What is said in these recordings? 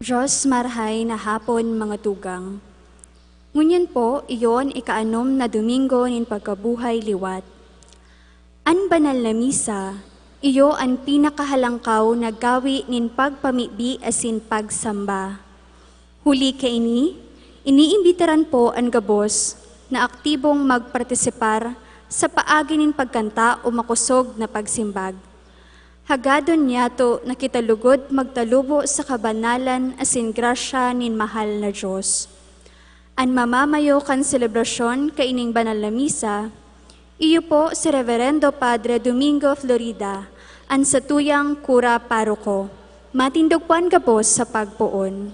Diyos marhay na hapon mga tugang. Ngunyan po, iyon ikaanom na Domingo nin pagkabuhay liwat. An banal na misa, iyo ang pinakahalangkaw na gawi nin pagpamibi asin pagsamba. Huli kaini, iniimbitaran po ang gabos na aktibong magpartisipar sa paagi nin pagkanta o makusog na pagsimbag. Hagadon niyato na kitalugod magtalubo sa kabanalan asin grasya nin mahal na Diyos. An mamamayo kan selebrasyon kaining banal na misa, iyo po si Reverendo Padre Domingo Florida, ang satuyang kura paroko. Matindog po gabos sa pagpuon.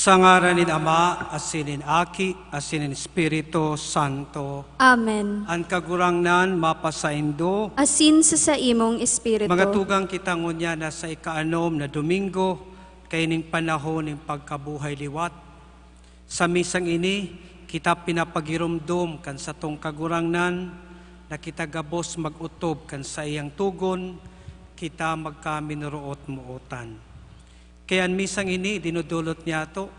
Sa ngaran ni Ama, asinin Aki, asinin Espiritu Santo. Amen. Ang kagurangnan mapasaindo. Asin sa imong espiritu. Mga tugang kita ngunya na sa ikaanom na Domingo, kaining panahon ng pagkabuhay liwat. Sa misang ini, kita pinapagirumdum kan sa tong kagurangnan, na kita gabos magutob kan sa iyang tugon, kita magkaminroot muutan. Kaya misang ini, dinudulot niya ito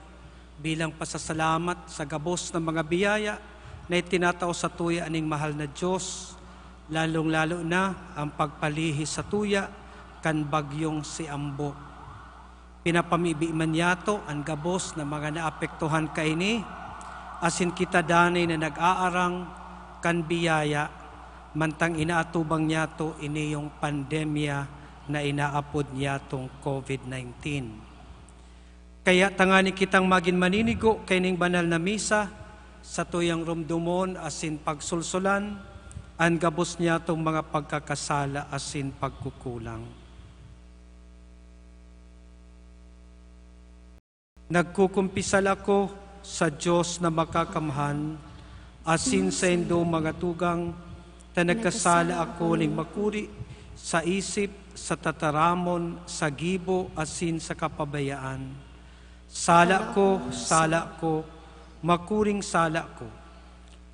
bilang pasasalamat sa gabos ng mga biyaya na itinatao sa tuya aning mahal na Diyos, lalong-lalo na ang pagpalihi sa tuya kan bagyong si Ambo. Pinapamibi man niya ito ang gabos na mga naapektuhan kaini, asin kita danay na nag-aarang kan biyaya, mantang inaatubang niya ito ini yung pandemya na inaapod niya itong COVID-19. Kaya tangani kitang magin maninigo kaining banal na misa sa tuyang rumdumon asin pagsulsulan ang gabos niya itong mga pagkakasala asin pagkukulang. Nagkukumpisal ako sa Diyos na makakamhan asin sa indo mga tugang na nagkasala ako ning makuri sa isip, sa tataramon, sa gibo, asin sa kapabayaan. Sala ko, makuring sala ko.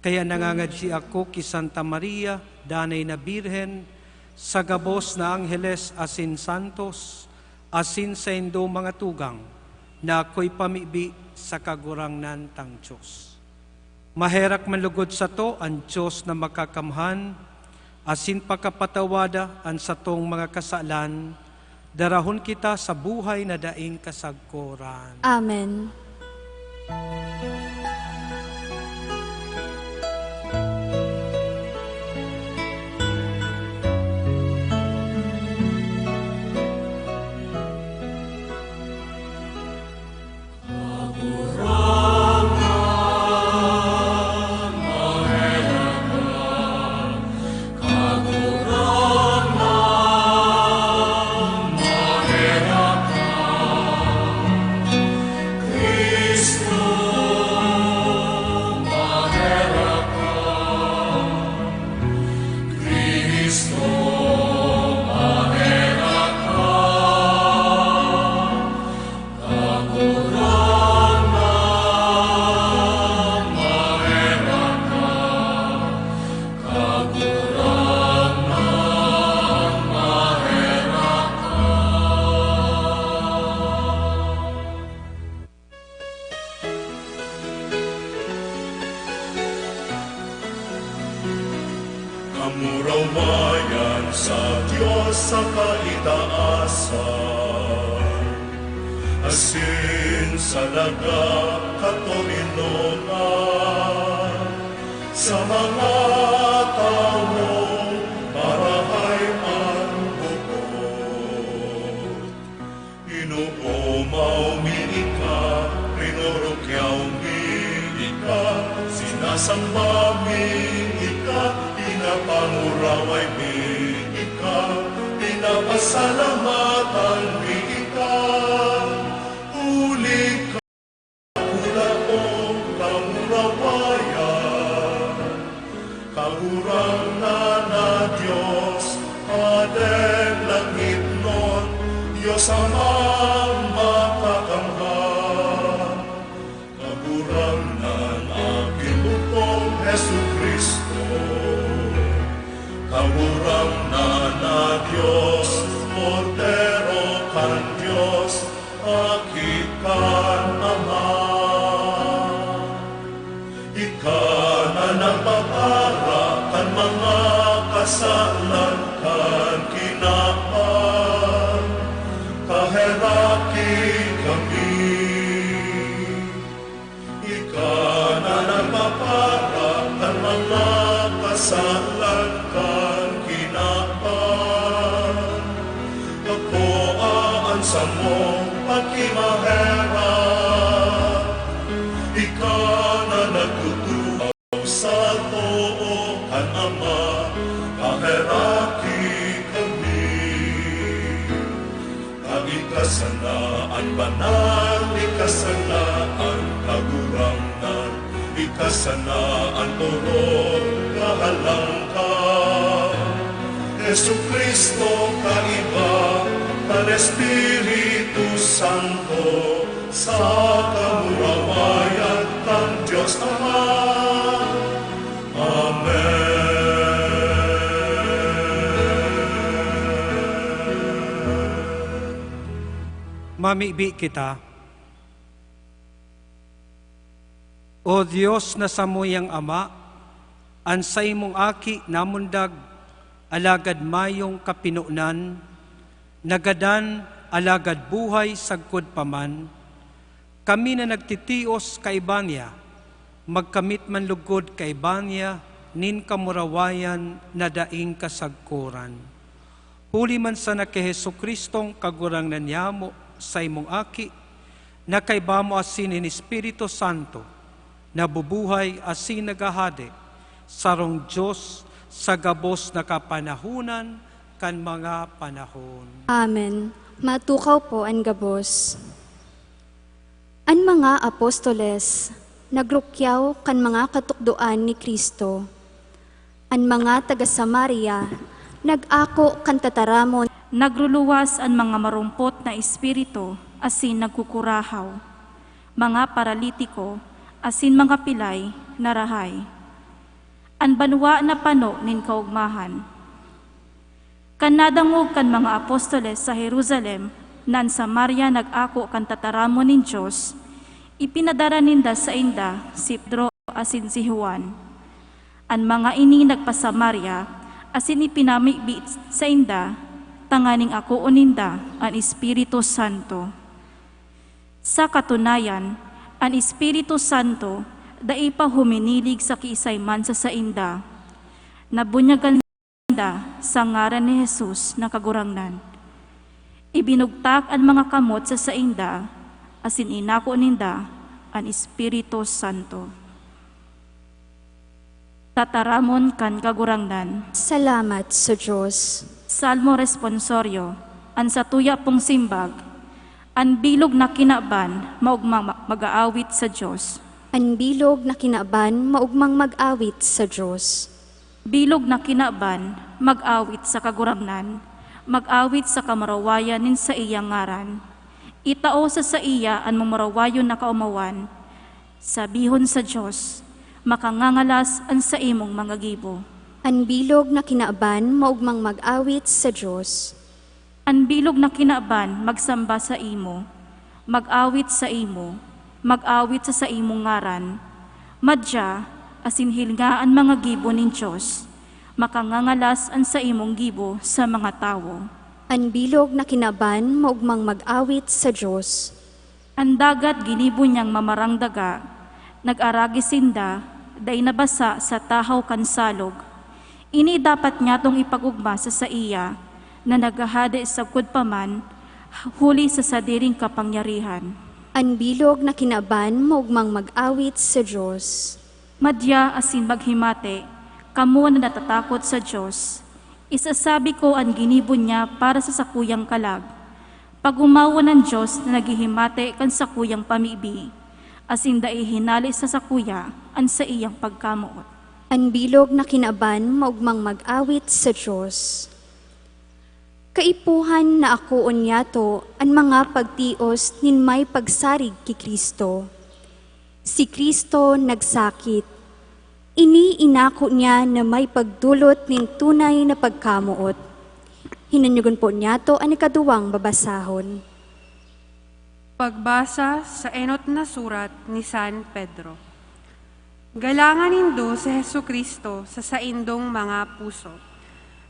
Kaya nangangadji ako ki Santa Maria, danay na Birhen, sa gabos na Angeles asin Santos, asin sa indo mga tugang, na ako'y pamibi sa kagurangnan tang Diyos. Maherak manlugod sa to ang Diyos na makakamhan, asin pagkapatawada ang satong mga kasalan, darahon kita sa buhay na daing kasagkoran. Amen. Kamurawayan sa Diyos sa kaitaasan, asin sa laga katolinongan, sa mga tao marahay ang bukod. ay ikaw, pinapasalamatan ikaw. Huli ka, kulaong kamurawayan, kahurang na Diyos, Padeng langit nun, Diyos Amang makakamhan. Kahurang ng aking bukong Jesu Kristo, kahurang na Diyos, Cordero kan Diyos, akikan Ama. Ika na nagpapara kan mga kasalan kan kinapan, kaheraki kami. Ika na nagpapara kan mga kasalan kan kinapan, kakoaan sa mong pagkimahera. Ika na nagtutuhaw sa too kan Ama, kaheraki kami. Ikasanaan banal, ikasanaan kagurangan, ikasanaan turong kahalangkan. Jesu Kristo kaiba, kan Espiritu Santo, sa kamurawayan ng Diyos Ama. Mamibi kita. O Diyos na samuyang Ama, ansay mong aki namundag, alagad mayong kapinunan, nagadan alagad buhay sagkod paman, kami na nagtitios kay Banya, magkamit man lugod kay Banya, nin kamurawayan na daing kasagkuran. Huli man sana kay Hesu Kristong kagurang nanyamo sa imong aki, na kay bamo asin in Espiritu Santo, nabubuhay asin nagahade, sarong Diyos sa gabos na kapanahunan kan mga panahon. Amen. Matukaw po ang gabos. An mga apostoles, nagrukyaw kan mga katukdoan ni Kristo. An mga taga-Samaria, nag-ako kan tataramon. Nagruluwas ang mga marumpot na espiritu, asin nagkukurahaw. Mga paralitiko, asin mga pilay, narahay. An banwa na pano nin kaugmahan. Kanadangog kan mga apostoles sa Jerusalem, nan Samaria nag-ako kan tataramon nin Diyos, ipinadara ninda sa inda si Pedro asin si Juan. An mga ini nagpa-Samaria, asin ipinamigbi sa inda, tanganing ako uninda ang Espiritu Santo. Sa katunayan, ang Espiritu Santo dai pa huminilig sa kiisay man sa sainda. Nabunyagan ninda sa ngaran ni Jesus na kagurangnan. Ibinugtak ang mga kamot sa sainda, asin inako ninda ang Espiritu Santo. Tataramon kan kagurangnan. Salamat sa Diyos. Salmo responsoryo, an satuya pong simbag, an bilog na kinaban, maugmang mag-aawit sa Diyos. An bilog na kinaban, maugmang mag-awit sa Diyos. Bilog na kinaban, mag-awit sa kagurangnan, mag-awit sa kamarawayan nin sa iyang ngaran. Itao sa iya an mamarawayon na kaumawan, sabihon sa Diyos, makangangalas an sa imong mga gibo. An bilog na kinaban, maugmang mag-awit sa Diyos. An bilog na kinaban, magsamba sa imo, mag-awit sa imo, mag-awit sa imong ngaran. Madya, asin hilngaan mga gibo nin Diyos, makangangalas an sa imong gibo sa mga tawo. An bilog na kinaban, maugmang mag-awit sa Diyos. Ang dagat ginibo niyang mamarang daga, nag-aragi sinda, day nabasa sa tahaw kansalog. Ini dapat niya tong ipagugma sa iya, na naghahade sa kudpaman, huli sa sadiring kapangyarihan. An bilog na kinaban, maugmang mag-awit sa Diyos. Madya asin maghimate, kamo na natatakot sa Diyos, Isasabi ko ang ginibon niya para sa sakuyang kalag. Pag-umawa ng Diyos na naghihimate kan sakuyang pamibi, asin da ihinali sa sakuya ang sa iyang pagkamuot. An bilog na kinaban maugmang mag-awit sa Diyos. Kaipuhan na ako onyato ang mga pagtios nin may pagsarig ki Kristo. Si Kristo nagsakit. Inako niya na may pagdulot nin tunay na pagkamuot. Hinanyugon po niya to ang ikaduwang babasahon. Pagbasa sa enot na surat ni San Pedro. Galangan nindo si Hesu Kristo sa saindong mga puso.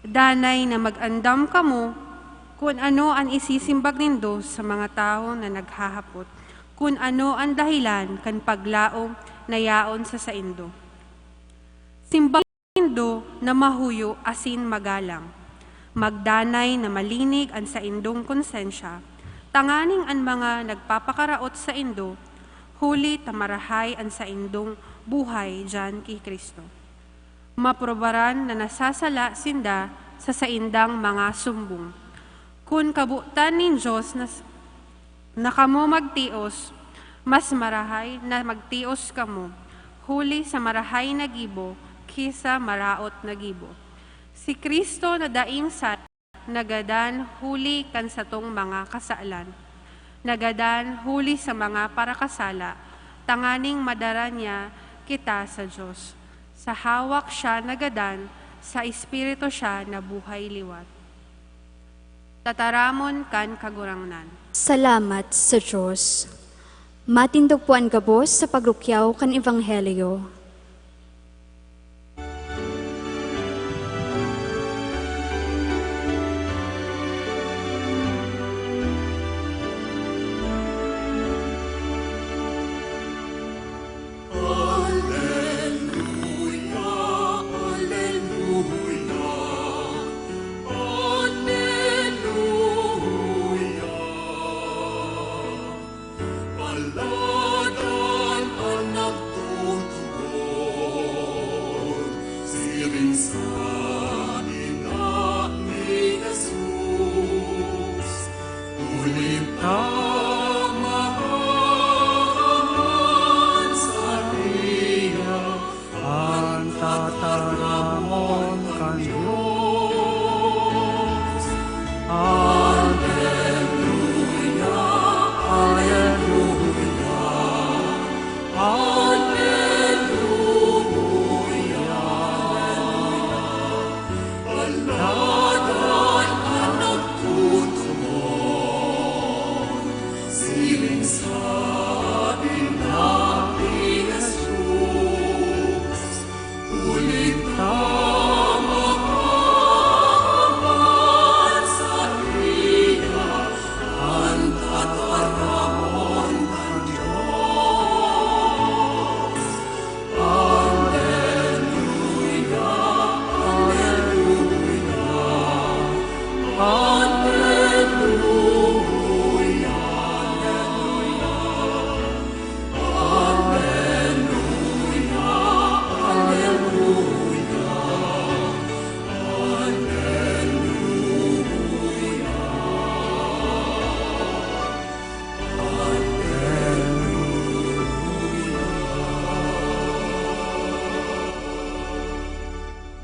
Danay na mag-andam kamo kung ano ang isisimbag nindo sa mga tao na naghahapot, kung ano ang dahilan kan paglaom na yaon sa saindo. Simbag nindo na mahuyo asin magalang. Magdanay na malinig ang saindong konsensya. Tanganing ang mga nagpapakaraot sa indo, huli tamarahay ang saindong buhay dyan kay Kristo. Maprobaran na nasasala sinda sa saindang mga sumbong. Kung kabutan nin Diyos na kamo magtios, mas marahay na magtios kamo, huli sa marahay na gibo, kisa maraot na gibo. Si Kristo na daing sa nagadan huli kan satong mga kasaalan. Nagadan huli sa mga parakasala, tanganing madara niya kita sa Diyos. Sa hawak siya nagadan, sa Espiritu siya na buhay liwat. Tataramon kan kagurangnan. Salamat sa Diyos. Matindog po ang gabos sa pagrukyaw kan Ebanghelyo.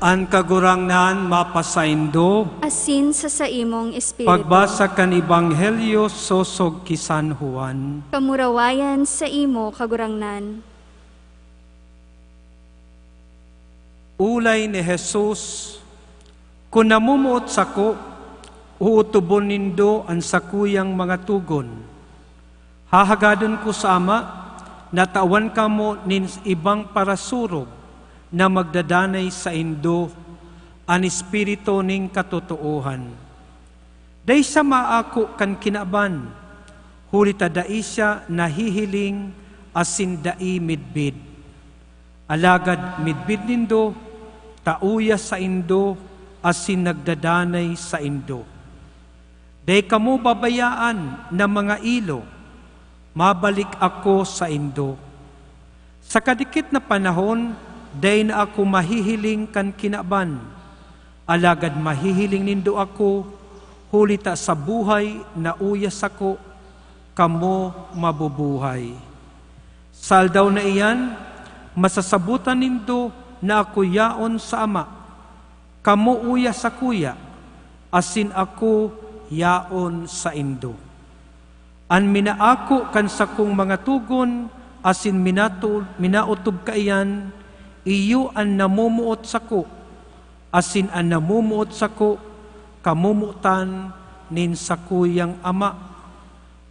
An kagurangnan mapasaindo, Asin sa saimong Espiritu. pagbasa kan Ebanghelyo sosog ki San Juan. Kamurawayan sa imo kagurangnan. Ulay ni Jesus, kung namumuot sako, uutubon nindo ang sakuyang mga tugon. Hahagadon ko sa Ama, natawan kamo nin ibang parasurog, na magdadanay sa indo an espiritu ning katotoohan. Day sa maako kan kinaban, huli ta dai siya nahihiling asin dai midbid. Alagad midbid nindo, tauya sa indo asin nagdadanay sa indo. Day kamo babayaan na mga ilo, mabalik ako sa indo. Sa kadikit na panahon, day na ako mahihiling kan kinaban, Alagad mahihiling nindo ako, hulita sa buhay na uyas ako, kamo mabubuhay. Saldaw na iyan, masasabutan nindo na ako yaon sa Ama, kamo uyas sa kuya, asin ako yaon sa indo. An minaako kan sa kong mga tugon, asin minaotob kaiyan, iyo an namumuot sa ko, asin an namumuot sa ko, kamumutan nin sa kuyang Ama.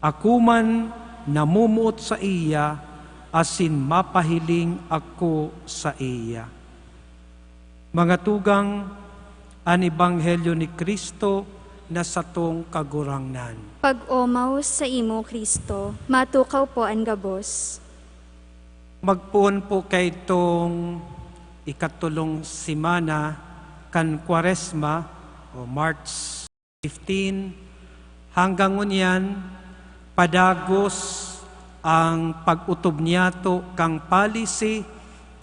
Ako man namumuot sa iya, asin mapahiling ako sa iya. Mga tugang, an Ebanghelyo ni Kristo na satong kagurangnan. Pag-omaw sa imo, Kristo, matukaw po ang gabos. Magpuon po kay itong ikatulong simana kan Kwaresma o March 15 hanggang ngunyan padagos ang pag-utob niyato kang policy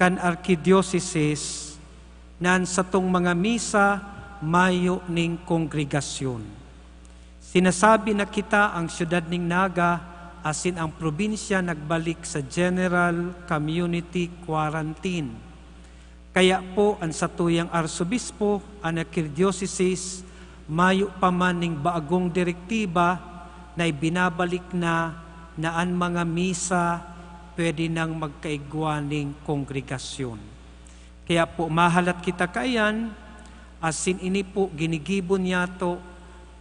kan Arkidiocese nan sa tong mga misa mayo ning kongregasyon. Sinasabi na kita ang siyudad ning Naga asin ang probinsya nagbalik sa General Community Quarantine. Kaya po ang satuyang arsobispo, ang Arkidiocese, mayo pa man ning baagong direktiba na ibinabalik na ang mga misa pwede nang magkaigwaning kongregasyon. Kaya po mahalat kita kayan, asin ini po ginigibon yato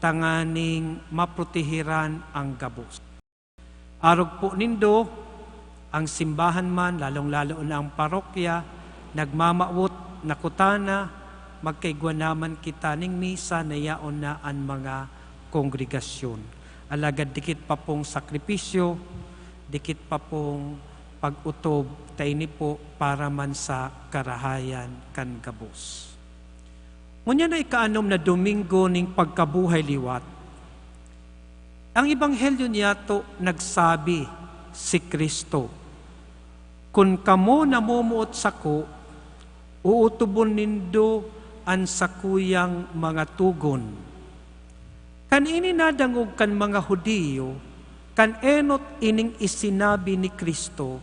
tanganing maprotehiran ang gabos. Arog po nindo, ang simbahan man, lalong-lalo na ang parokya, nagmamawot na kutana, magkaigwa naman kita ning misa na yaon na ang mga kongregasyon. Alagad dikit pa pong sakripisyo, dikit pa pong pag-utob, tayo po para man sa karahayan kan gabos. Ngunyan na ikaanom na Domingo ning pagkabuhay liwat, ang Ebanghelyo niyato nagsabi si Kristo, kun kamo namumuot sako, uutubon nindo an sakuyang mga tugon. Kan ini nadangog kan mga Hudiyo, kan enot ining isinabi ni Kristo,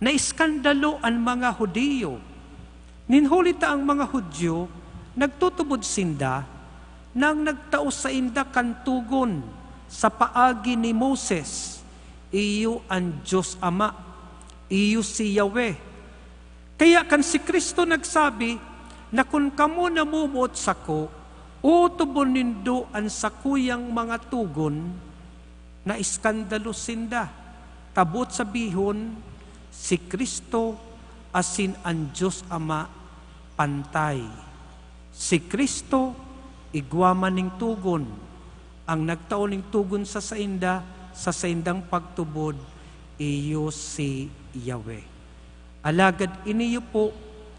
na iskandalo ang mga Hudiyo. Ninhulita ang mga Hudyo, nagtutubod sinda, nang nagtao sa inda kan tugon, sa paagi ni Moses, iyo ang Diyos Ama, iyo si Yahweh. Kaya kan si Kristo nagsabi, na kung kamo namumuot sako, utubon nindo ang sakuyang mga tugon, na iskandalo sinda. Tabot sabihon, si Kristo asin ang Diyos Ama pantay. Si Kristo igwaman ning tugon, ang nagtaon ning tugon sa saindang pagtubod, iyo si Yahweh. Alagad iniyo po,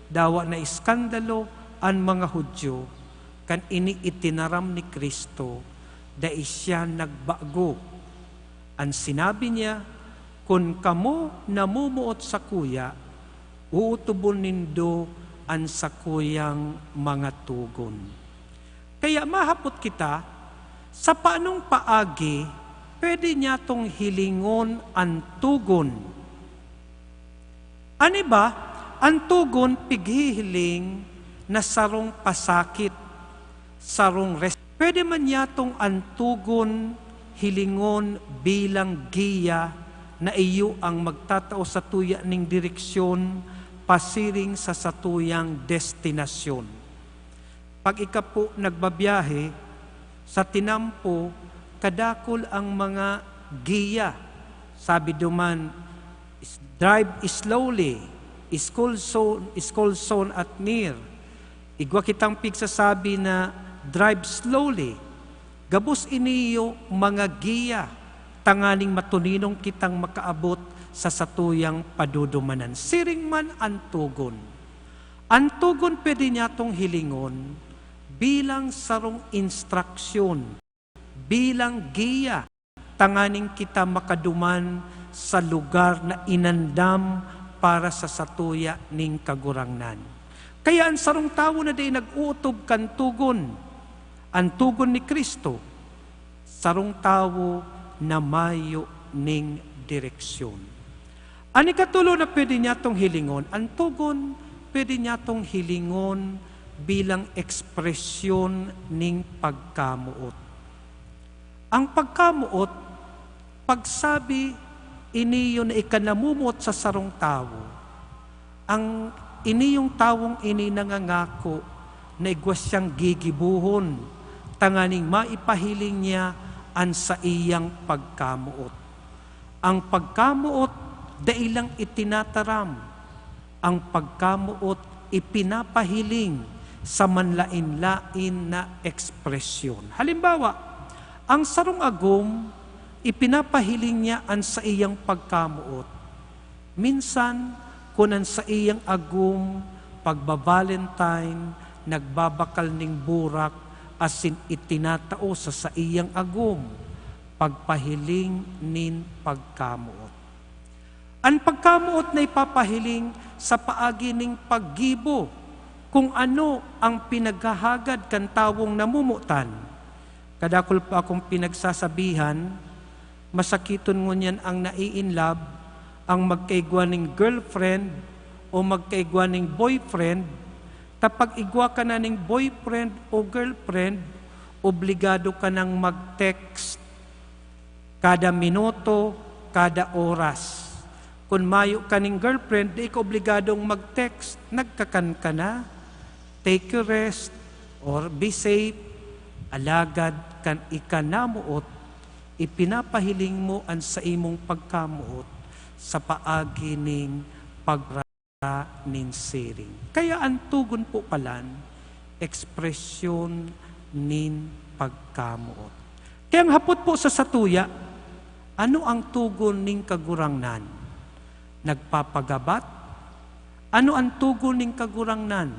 dawa na iskandalo ang mga Hudyo, kan ini itinaram ni Kristo, da isya nagbago. Ang sinabi niya, kun kamo namumuot sa kuya, uutubon nindo ang sakuyang mga tugon. Kaya mahapot kita, sa paanong paagi, pwede niya tong hilingon ang tugon. Ano ba? Ang tugon pighihiling na sarong pasakit, sarong pwede man niya tong ang tugon hilingon bilang giya na iyo ang magtatao sa tuya ning direksyon pasiring sa satuyang destinasyon. Pag ika po nagbabiyahe, sa tinampo, kadakol ang mga giya. Sabi duman, drive slowly, school zone at near. Igwa kitang pigsasabi na drive slowly. Gabos iniyo mga giya, tanganing matuninong kitang makaabot sa satuyang padudumanan. Siring man ang tugon. Ang tugon pwede niya tong hilingon, bilang sarong instruksyon, bilang giya, tanganing kita makaduman sa lugar na inandam para sa satuya ning kagurangnan. Kaya ang sarong tawo na di nag-uutob kan tugon, ang tugon ni Kristo, sarong tawo na mayo ning direksyon. Ani katulo na pwede niya tong hilingon, ang tugon pwede niya tong hilingon bilang ekspresyon ning pagkamuot. Ang pagkamuot, pagsabi iniyo na ikanamumot sa sarong tawo, ang iniyong tawong ini nangangako na igwas siyang gigibuhon, tanganing maipahiling niya an sa iyang pagkamuot. Ang pagkamuot, dailang itinataram. Ang pagkamuot, ipinapahiling sa manlain-lain na ekspresyon. Halimbawa, ang sarong agom, ipinapahiling niya an sa iyang pagkamuot. Minsan, kunan sa iyang agum, pagbabalentine, nagbabakal ning burak, asin itinatao sa iyang agum, pagpahiling nin pagkamuot. Ang pagkamuot na ipapahiling sa paagi ning paggibo, kung ano ang pinaghahagad kan tawong namumutan. Kadakol pa akong pinagsasabihan, masakiton ngunyan ang nai-inlove, ang magkaigwa ng girlfriend o magkaigwa ng boyfriend, tapag igwa ka na ng boyfriend o girlfriend, obligado ka nang mag-text kada minuto, kada oras. Kung mayo ka ng girlfriend, di ka obligadong mag-text, nagkakan ka na, take your rest, or be safe, alagad kan ikanamuot, ipinapahiling mo ang sa imong pagkamuot, sa paagi ning pagra nin siring. Kaya ang tugon po palan, ekspresyon nin pagkamuot. Kaya ang hapot po sa satuya, ano ang tugon ning kagurangnan? Nagpapagabat? Ano ang tugon ning kagurangnan?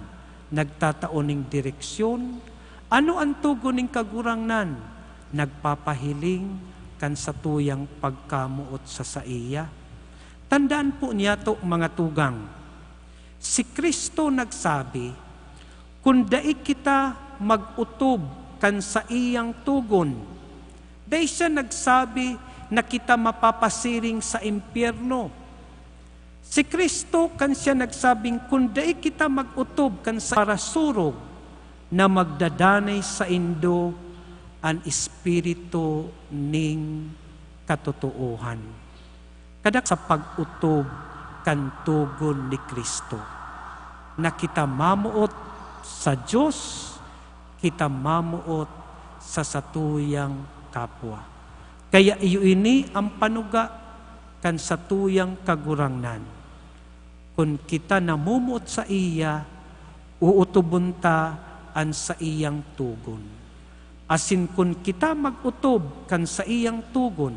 Nagtataon ning direksyon? Ano ang tugon ning kagurangnan? Nagpapahiling kan sa tuyang pagkamuot sa saiya? Tandaan po niya to mga tugang. Si Kristo nagsabi, kung daig kita mag-utob kan sa iyang tugon, dahil siya nagsabi na kita mapapasiring sa impyerno. Si Kristo kan siya nagsabing, kung daig kita mag-utob kan sa parasurog, na magdadanay sa indo ang espiritu ning katotohan. Kada sa pag-utob kan tugon ni Kristo, na kita mamuot sa Diyos, kita mamuot sa satuyang kapwa. Kaya iyo ini ang panuga kan satuyang kagurangnan. Kung kita namumuot sa iya, uutubon ta an sa iyang tugon. Asin kung kita mag-utob kan sa iyang tugon,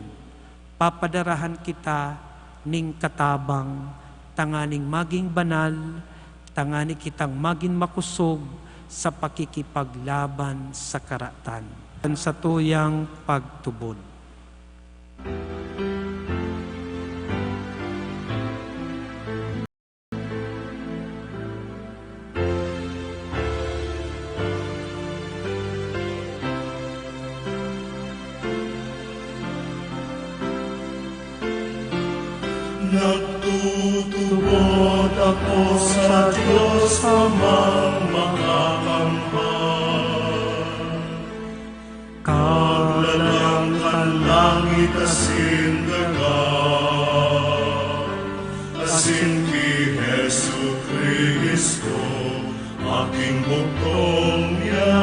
papadarahan kita ning katabang, tanganing maging banal, tangani kitang maging makusog sa pakikipaglaban sa karatan. Sa tuyang pagtubod. Nagtutubod ako sa Diyos amang makakamahal. Kaglalang kan langit asin daga, asin ki Jesu Kristo, aking bugtong niya.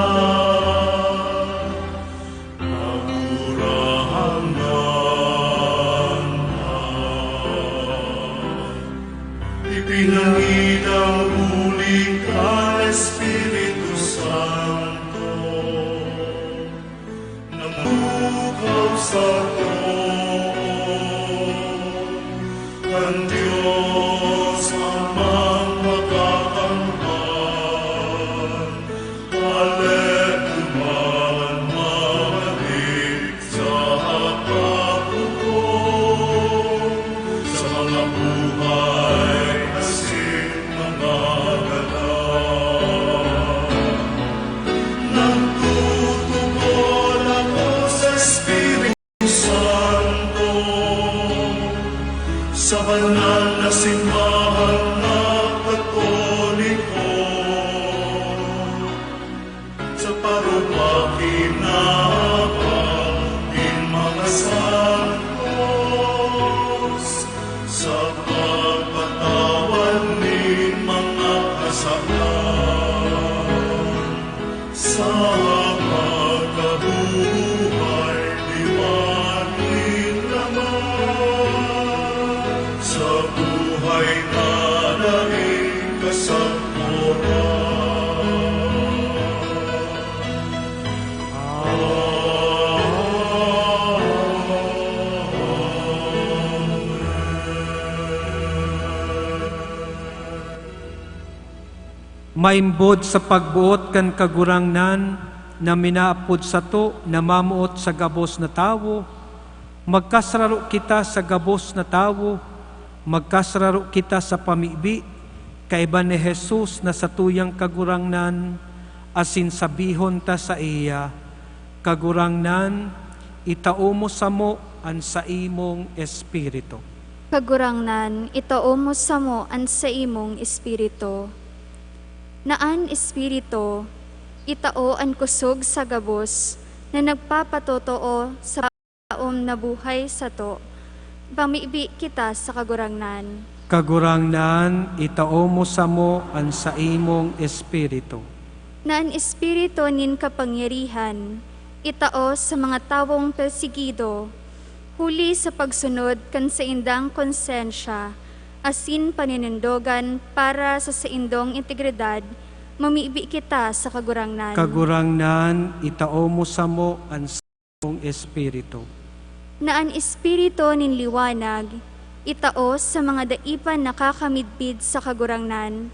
Pinangidang uling ka, Espiritu Santo, namukaw sa to sa parupakinabang in mga santos, sa pagpatawan nin mga kasalanan, sa pagkabuhay liwanin naman, sa buhay na daing kasagpuran. Maimbod sa pagbuot kan kagurangnan, na minaapod sa to, na mamuot sa gabos na tawo, magkasraro kita sa gabos na tawo, magkasraro kita sa pamibi, kaiba ni Jesus na sa tuyang kagurangnan, asin sabihon ta sa iya, kagurangnan, itao mo sa mo an sa imong espiritu. Kagurangnan, itao mo sa mo an sa imong espiritu. Naan espiritu, itao ang kusog sa gabos, na nagpapatotoo sa taom na buhay sa to. Pamibi kita sa kagurangnan. Kagurangnan, itao mo sa mo an sa imong espiritu. Naan espiritu nin kapangyarihan, itao sa mga tawong persigido, huli sa pagsunod kan sa indang konsensya, asin paninindogan para sa saindong integridad, mamibi kita sa kagurangnan. Kagurangnan, itao mo sa mo ang sa imong espiritu. Naan espiritu nin liwanag, itao sa mga daipan nakakamidbid sa kagurangnan,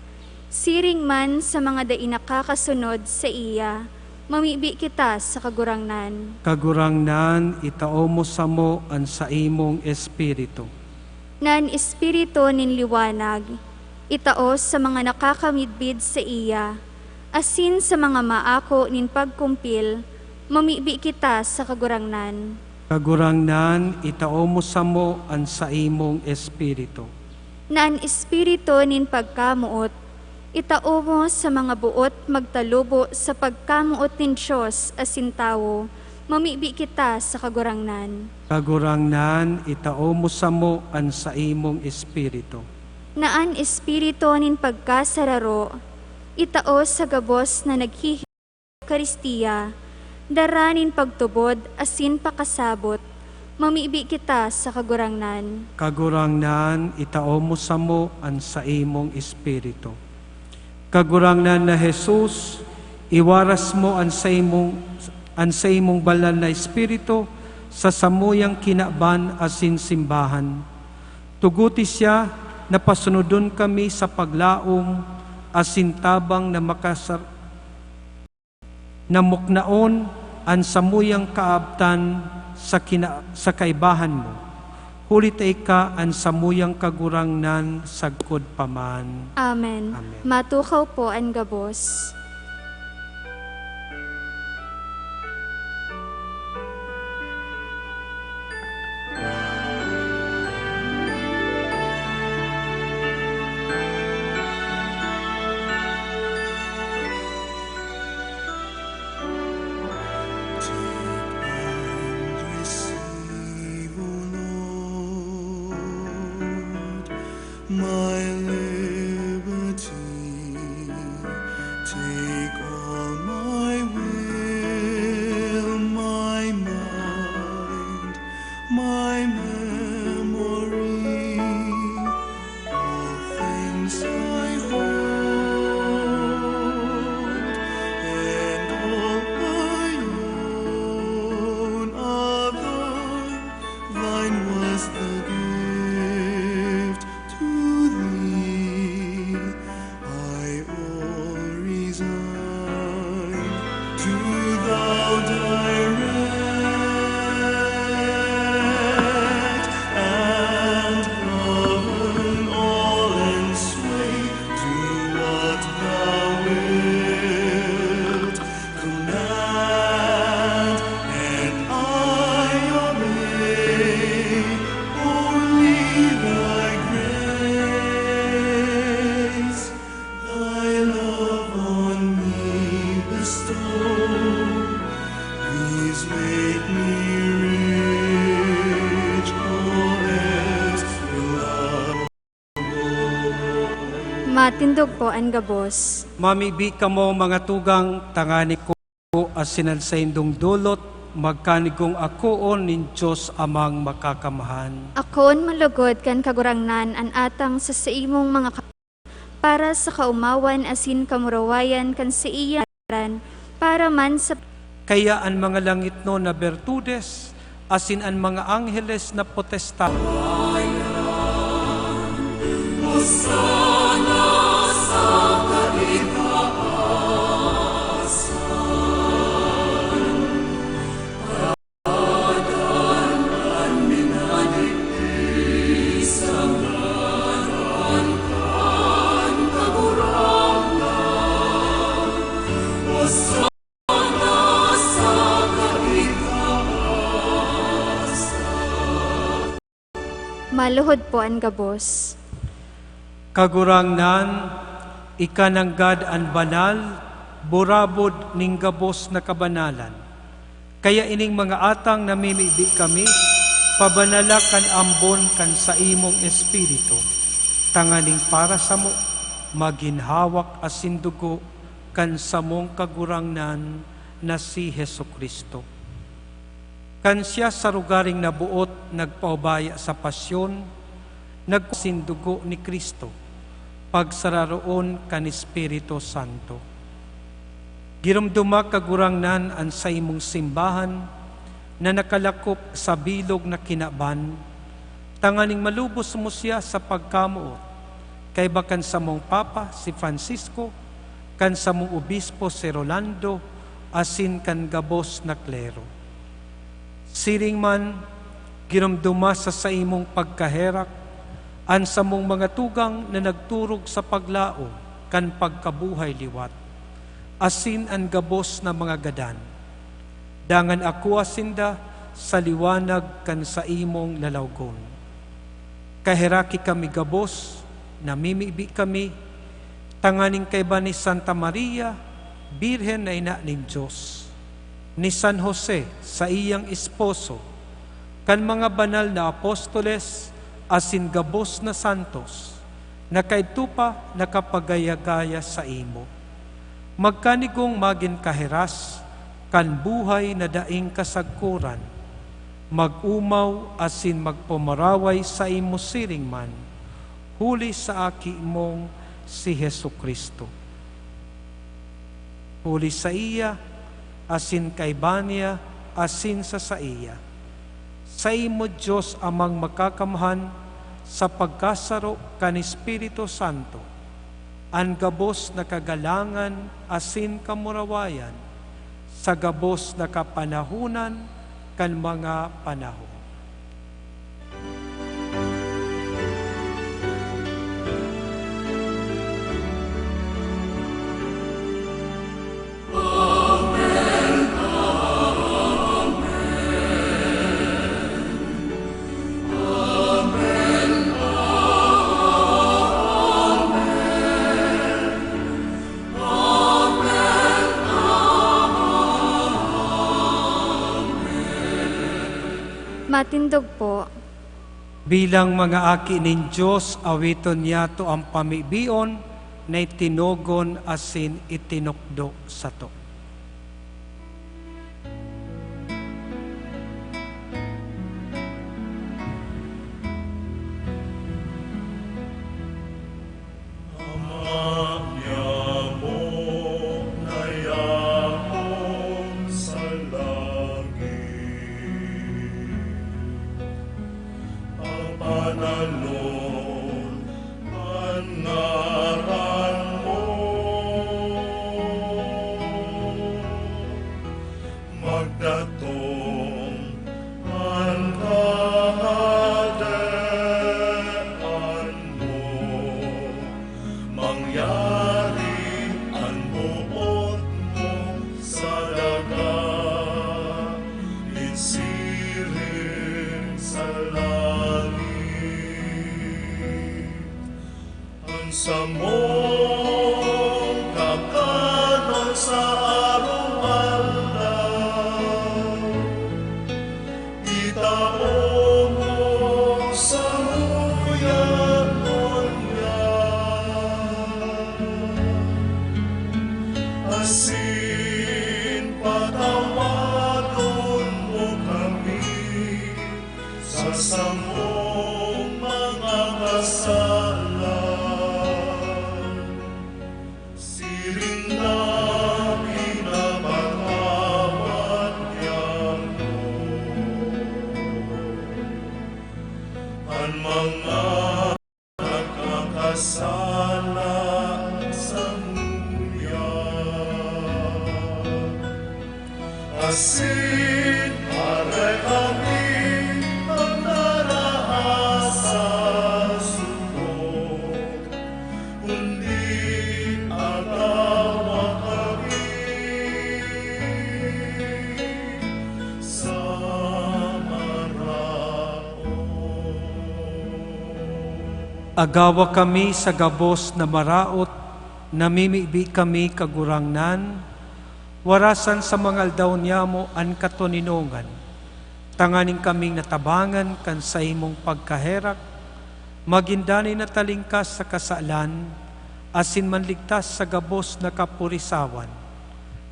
siring man sa mga dai nakakasunod sa iya, mamibi kita sa kagurangnan. Kagurangnan, itao mo sa mo ang sa imong espiritu. Naan espiritu nin liwanag, itao sa mga nakakamidbid sa iya, asin sa mga maako nin pagkumpil, mamibi kita sa kagurangnan. Kagurangnan, itao mo sa mo ang sa imong espiritu. Naan espiritu nin pagkamuot, itao mo sa mga buot magtalubo sa pagkamuot nin Diyos asin tawo, mamibi kita sa kagurangnan. Kagurangnan, itao mo sa mo ang sa imong espiritu. Naan espiritu nin pagkasararo, itao sa gabos na naghihiyo Karistiya, daranin pagtubod asin pakasabot, mamibi kita sa kagurangnan. Kagurangnan, itao mo sa mo ang sa imong espiritu. Kagurangnan na Jesus, iwaras mo ang sa imong banal na espiritu sa samuyang kinaban asin simbahan. Tuguti siya na pasunodon kami sa paglaom asin tabang na namuknaon ang samuyang kaabtan sa kaibahan mo. Hulit ay ka ang samuyang kagurangnan sagkod paman. Amen. Amen. Matukaw po ang gabos. My liberty, take all my will, my mind, my memory, all things I hold, and all I own of thine was the gift to thee. I all resign to thou direct, and govern all and sway, do what thou wilt command, and I obey only thy grace, thy love on me bestow. Matindog po ang gabos. Mamibi ka mo mga tugang tangani ko asinan sa indong dulot, magkanigong akoon nin Diyos amang makakamahan. Akon malugod kan kagurangnan an atang sa imong mga para sa kaumawan asin kamurawayan kan sa iyan para man sa Kaya ang mga langit no na bertudes, asin ang mga angheles na potestad. maluhod po ang gabos. Kagurangnan, ikananggad ang banal, burabod ning gabos na kabanalan. Kaya ining mga atang namimibi kami, pabanala kan ambon kan sa imong espiritu, tanganing para sa mo, maginhawak asin dugo kan sa mong kagurangnan na si Hesu Kristo. Kan siya sa rugaring nabuot, nagpaubaya sa pasyon, nagsindugo ni Kristo, pagsararoon kan Espiritu Santo. Girumduma kagurangnan ang sa imong simbahan, na nakalakop sa bilog na kinaban, tanganing malubos mo siya sa pagkamuot, kay bakan sa mong Papa si Francisco, kan sa mong Obispo si Rolando, asin kan gabos na klero. Siring man, girumduma sa imong pagkaherak, an sa mong mga tugang na nagturog sa paglao, kan pagkabuhay liwat, asin ang gabos na mga gadan. Dangan ako asinda sa liwanag kan sa imong lalawgon. Kaheraki kami gabos, namimibi kami, tanganing kay ba ni Santa Maria, Birhen na ina ng Diyos, ni San Jose sa iyang esposo, kan mga banal na apostoles, asin gabos na santos, na kay tupa nakapagaya-gaya sa imo. Magkanigong magin kaheras, kan buhay na daing kasagkuran, mag-umaw asin magpumaraway sa imo siring man, huli sa aki mong si Hesu Kristo. Huli sa iya, asin kay Banya, asin sa iya. Sa imo Diyos amang makakamahan, sa pagkasaro kan Espiritu Santo, ang gabos na kagalangan, asin kamurawayan, sa gabos na kapanahunan, kan mga panahon. Matindog po. Bilang mga aki nin Diyos, awiton niya to ang pamibion na itinogon asin itinukdo sa to. Sa mong kakanon sa araw-araw, itaon mo sa muyan-muyan. asin aray kami ang narahasa subok, kundi agawa kami sa Agawa kami sa gabos na maraot, namimibi kami kagurangnan, warasan sa mga aldaw niya mo an katoninongan, tanganing kaming natabangan kan sa imong pagkaherak, magindani na talingkas sa kasalan, asin manligtas sa gabos na kapurisawan,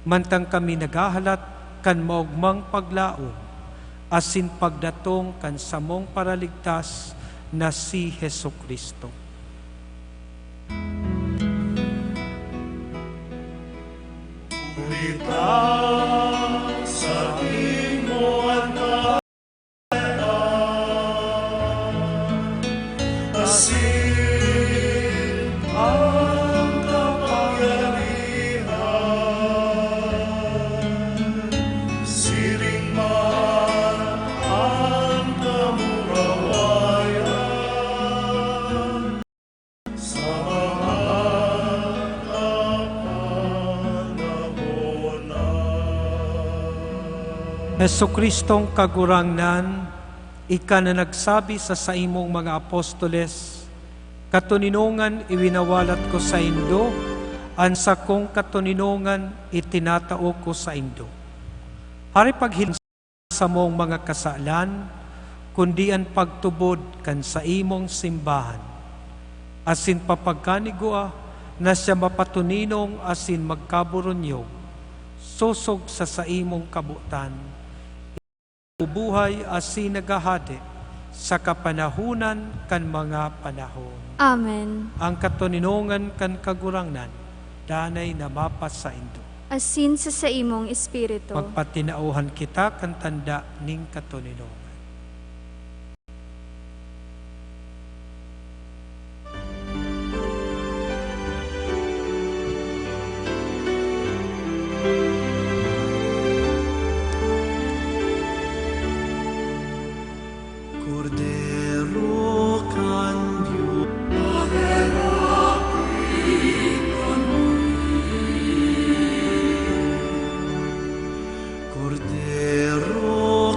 mantang kami nagahalat kan maugmang paglaom, asin pagdatong kan samong paraligtas na si Hesukristo. Ulita sa imo ang asin ang kapangyarihan, siring man ang kamurawayan sa Hesukristong kagurangnan, ika na nagsabi sa imong mga apostoles, katoninongan iwinawalat ko sa indo, an sa kong katoninongan itinatao ko sa indo. Hari paghin sa mong mga kasalan, kundi ang pagtubod kan sa imong simbahan. Asin papagkanigua na siya mapatuninong asin magkaburunyog, susog sa imong kabutan, ubuhay asin nagahade sa kapanahunan kan mga panahon. Amen. Ang katoninongan kan kagurangnan, danay na mapas sa indo. Asin sa imong espiritu. Pagpatinauhan kita kan tanda ning katoninongan. Cordero cambio Cordero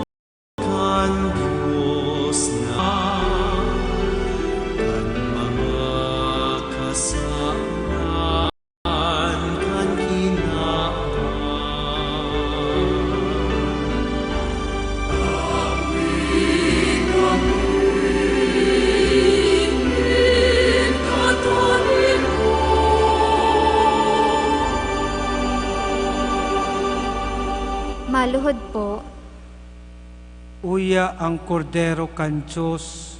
kan Diyos na kan mga kasalanan kan Maluhod po, Uya ang kordero kan Diyos,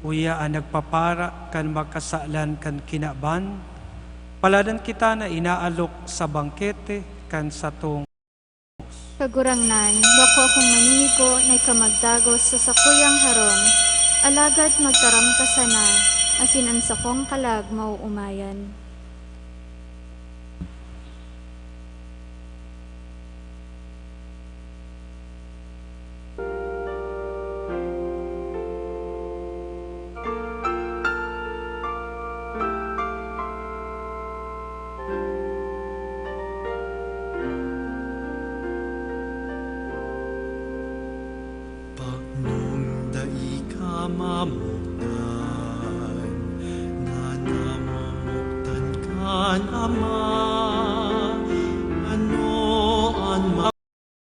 uya ang nagpapara kan makasalan kan kinaban, paladan kita na inaalok sa bangkete kan satong kagurangnan, bako akong maninigo na ikamagdagos sa sakuyang harong, alagad magtaram ka sana, asin ang sakong kalag mauumayan. Nung dai ka mamuktan, na namumuktan kan Ama, ano ang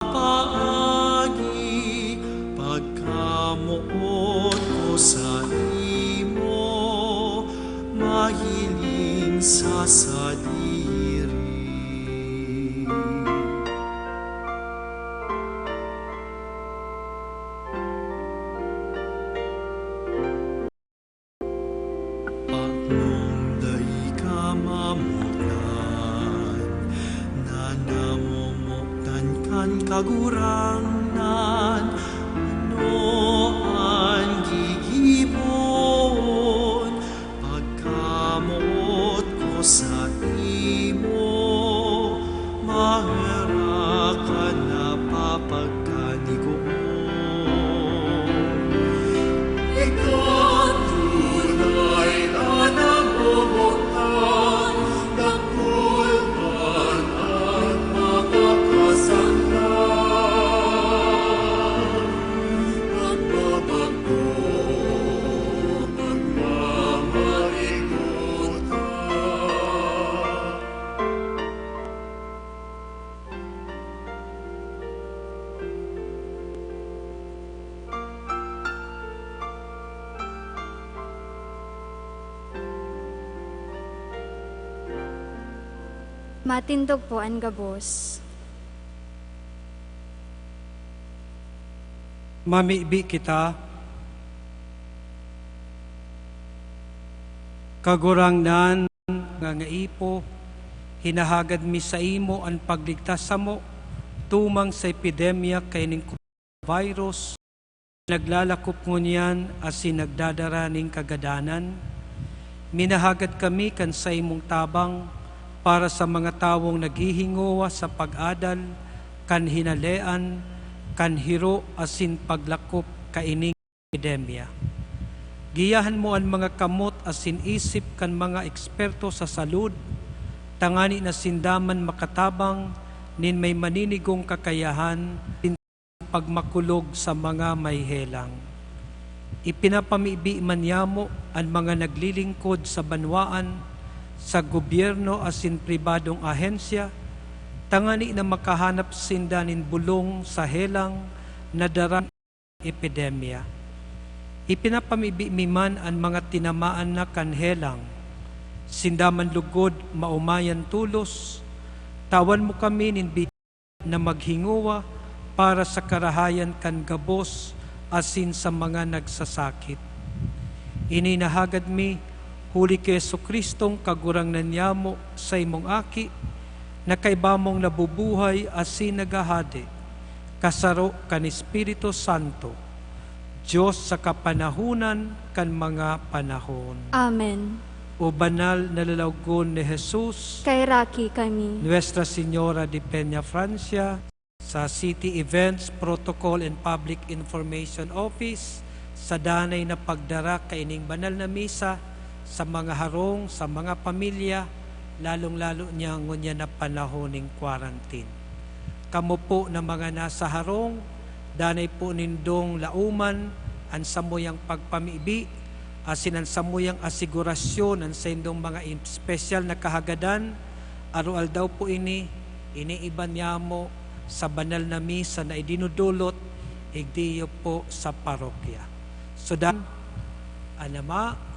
mapaagi, pagkamuot ko sa imo, mahiling sa sadiri. Nung dai ka mamuktan, na namumuktan kan kagurangnan, ano ang gigibon, pagkamuot ko sa imo, maharakan na pa Matindog po ang gabos. Mamibi kita, kagurangnan nga ipo, hinahagad mi sa imo ang pagligtas sa mo, tumang sa epidemya kay ning virus, naglalakop ngunyan asin nagdadaraning kagadanan, minahagad kami kan sa imong tabang para sa mga tawong naghihingowa sa pag-adal, kan hinalean, kan hiro asin paglakop kaining epidemya. Giyahan mo ang mga kamot asin isip kan mga eksperto sa salud, tangani na sindaman makatabang, nin may maninigong kakayahan, nin pagmakulog sa mga may helang. Ipinapamibi man yamo ang mga naglilingkod sa banwaan, sa gobyerno asin pribadong ahensya, tangani na makahanap sindanin bulong sa helang na darang epidemya. Ipinapamibi man ang mga tinamaan na kanhelang, sindaman lugod maumayan tulos, tawan mo kami ninbi na maghinguwa para sa karahayan kan gabos asin sa mga nagsasakit. Ininahagad mi, huli kay Jesucristong kagurangnan niyamo sa imong aki, na kaibamong nabubuhay asin nagahade, kasaro kan Espiritu Santo, Diyos sa kapanahunan kan mga panahon. Amen. O banal na lalawgon ni Jesus, Kay Raki kami. Nuestra Señora de Peña Francia, sa City Events, Protocol and Public Information Office, sa danay na pagdara kaining banal na misa, sa mga harong, sa mga pamilya, lalong-lalo niya ngunya na panahon ng quarantine. Kamo po na mga nasa harong, danay po nindong lauman, ang samuyang pagpamibi, asin ang samuyang asigurasyon, ang sa indong mga special na kahagadan, arual daw po iniiban niya mo sa banal na misa na idinudulot, igdiyo po sa parokya. So dan, anama,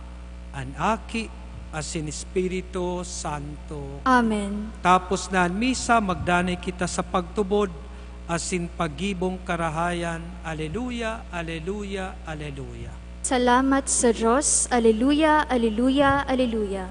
anaki, asin Espiritu Santo. Amen. Tapos na ang misa, magdanay kita sa pagtubod, asin pagibong karahayan. Aleluya, aleluya, aleluya. Salamat sa Diyos. Aleluya, aleluya, aleluya.